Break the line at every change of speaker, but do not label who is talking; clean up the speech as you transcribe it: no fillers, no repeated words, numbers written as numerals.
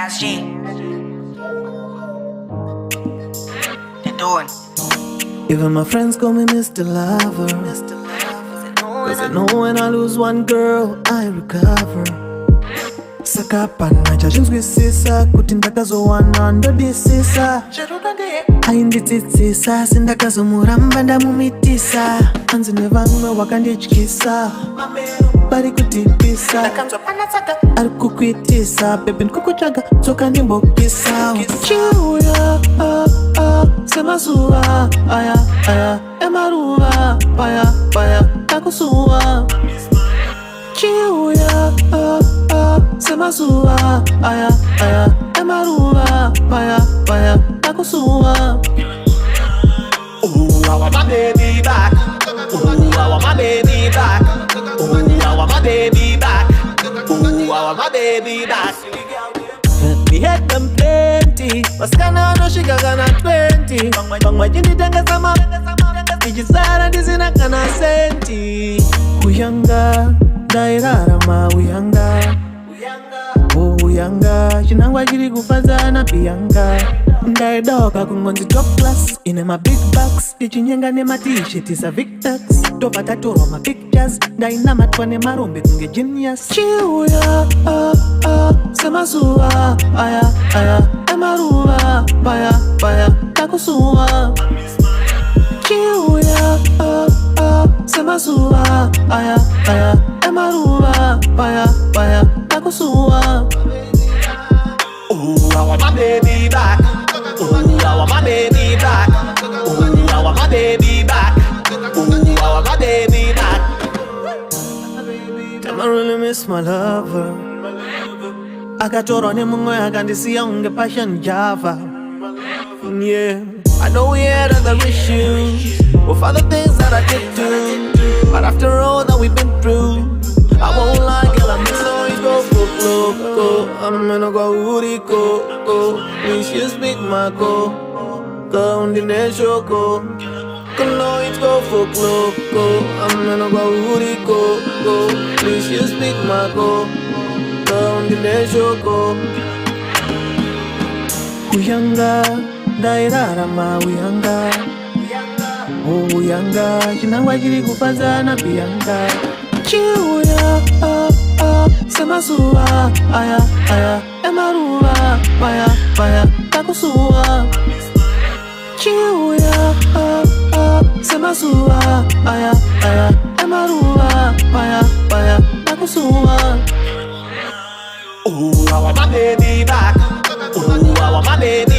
SG. They're doing.
Even my friends call me Mr. Lover, cause they know when I lose one girl, I recover. Sakapana chachinzwisisa kuti ndakazowana ndodisisa ainditsitsisa sindakazomuramba ndamumitisa anzi nevamwe wakandityisa vari kutipisa ari kukuitisa bebi ndikukutsvaga tsoka ndimbokisa uchiuya semazuva aya emaruva paya takusuwa chiuya semazuva aya emaruva paya takusuwa.
Ooh, I want my baby back. Ooh, I want my baby back. Ooh, I want my baby back. Ooh, I want my baby back.
We had them plenty, maskana anoshika kana 20. Pamwe chinditengesa ma tichisara ndisina kana senti. Uyanga ndairarama uyanga uyanga chinangwa chiri kufadzana piyanga ndaidoka kungonzi top class ine ma big bucks tichinyenga nema t-shirt isa Victex topa tatorwa ma pictures ndainamatwa nemarombe kunge genius chiuya semazuva aya emaruva paya takusuwa chiuya semazuva aya emaruva paya takusuwa.
Ooh, I want my baby back. Ooh, I want my baby back. Ooh, I want my baby back. Ooh, I want my baby back.
Damn, I really miss my lover. Akatorwa nemumwe akandisiya unge passion Java. Yeah, I know we had other issues with other things that I did do, but after all that we've been through, I won't lie, girl, I miss how you go for loco. I'm gonna go go. Please you speak my go on the nation go. No, it's go for loco. I'm gonna go. Please you speak my go on the nation go. Uyanga ndairarama uyanga chinangwa chiri kufadzana piyanga chiuya semazuva aya emaruva paya takusuwa chiuya semazuva aya emaruva paya takusuwa.
Ooh, I want my baby back. Ooh, I want my baby